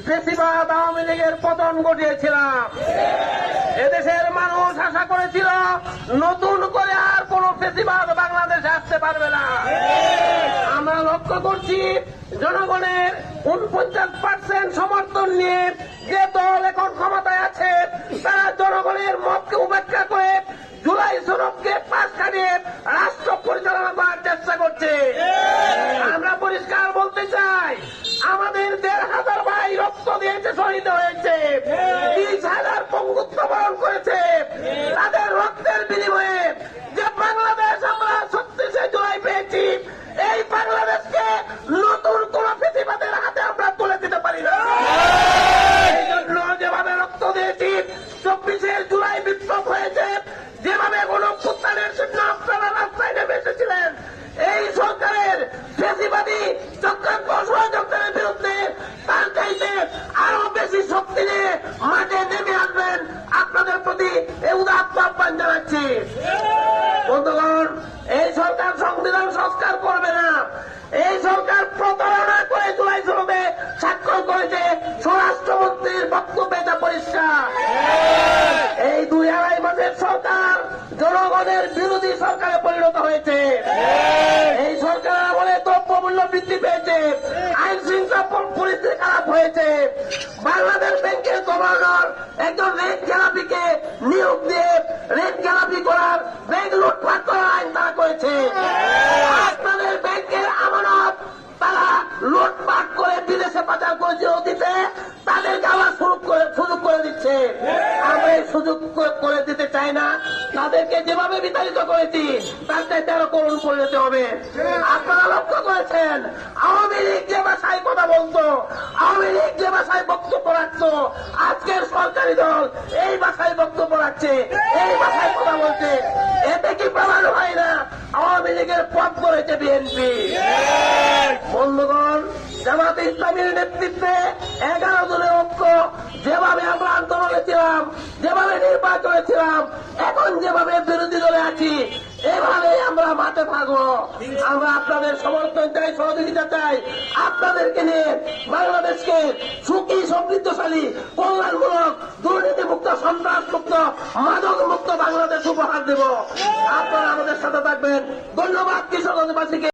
ফেসিবাদ আওয়ামী লীগের পতন ঘটিয়েছিলাম। এদেশের মানুষ আশা করেছিল নতুন করে আর কোন ফেসিবাদ বাংলাদেশে আসতে পারবে না। আমরা লক্ষ্য করছি জনগণের 49% সমর্থন নিয়ে যে দল এখন ক্ষমতায় আছে তারা জনগণের মতকে উপেক্ষা করে জুলাই সনদকে পাশ কাটিয়ে রাষ্ট্র পরিচালনা করার চেষ্টা করছে। আমরা পরিষ্কার বলতে চাই, আমাদের 1,500 ভাই রক্ত দিয়েছে, শহীদ হয়েছে, 20,000 পঙ্গুত্ব বরণ করেছে। তাদের রক্তের বিনিময়ে যে বাংলাদেশ আমরা 36শে জুলাই পেয়েছি, এই বাংলাদেশকে নতুন কোন ফেসিবাদের হাতে আমরা তুলে দিতে পারি না। এই জন্য যেভাবে রক্ত দিয়েছি, 24শে জুলাই বিপ্লব হয়েছে, যেভাবে গণঅভ্যুত্থানের জন্য আপনারা রাস্তায় নেমে এসেছিলেন, এই সরকারের ফেসিবাদী চক্রান্ত ষড়যন্ত্রের বিরুদ্ধে তার চাইতে আরো বেশি শক্তি নিয়ে মাঠে নেমে আসবেন। আপনাদের প্রতি এই উদাত্ত আহ্বান জানাচ্ছি। বন্ধুগণ, এই সরকার সংবিধান সংস্কার করবে না। এই সরকার প্রতারণা করে জুলাই সনদে স্বাক্ষর করেছে। স্বরাষ্ট্রমন্ত্রীর বক্তব্যে যা পরিষ্কার। এই 2-2.5 মাসের সরকার জনগণের বিরোধী সরকারে পরিণত হয়েছে। এই সরকার আমলে দ্রব্যমূল্য বৃদ্ধি পেয়েছে, আইন শৃঙ্খলা পরিস্থিতি খারাপ হয়েছে। বাংলাদেশ ব্যাংকের গভর্নর একজন রেট খেলাপিকে নিয়োগ দিয়ে রেট খেলাপি করার, ব্যাংক লুটপাট করার আইন তারা করেছে। আপনাদের ব্যাংকের আমানত তারা লুটপাট করে বিদেশে পাচার করেছে অতীতে, তাদেরকে আবার সুযোগ করে দিচ্ছে। আমরা এই সুযোগ করে দিতে চাই না। তাদেরকে যেভাবে বিতাড়িত করেছি তার চাইতে আরো করুণ করে দিতে হবে। আপনারা লক্ষ্য করেছেন, আওয়ামী লীগ যে ভাষায় কথা বলতো, আওয়ামী লীগ যে ভাষায় বক্তব্য রাখতো, আজকের সরকারি দল এই ভাষায় বক্তব্য রাখছে, এই ভাষায় কথা বলছে। এতে কি প্রমাণ হয় না আওয়ামী লীগের পথ করেছে বিএনপি? বন্ধুগণ, জামাতে ইসলামীর নেতৃত্বে 11 দলের ঐক্য, যেভাবে আমরা আন্দোলনে ছিলাম, যেভাবে নির্বাচনে ছিলাম, এখন যেভাবে বিরোধী দলে আছি, এভাবেই আমরা মাঠে থাকবো। আমরা আপনাদের সমর্থন চাই, সহযোগিতা চাই। আপনাদেরকে নিয়ে বাংলাদেশকে সুখী, সমৃদ্ধশালী, কল্যাণমূলক, দুর্নীতিমুক্ত, সন্ত্রাসমুক্ত, মাদক মুক্ত বাংলাদেশ উপহার দেব। আপনারা আমাদের সাথে থাকবেন। ধন্যবাদ কৃষকবাসীকে।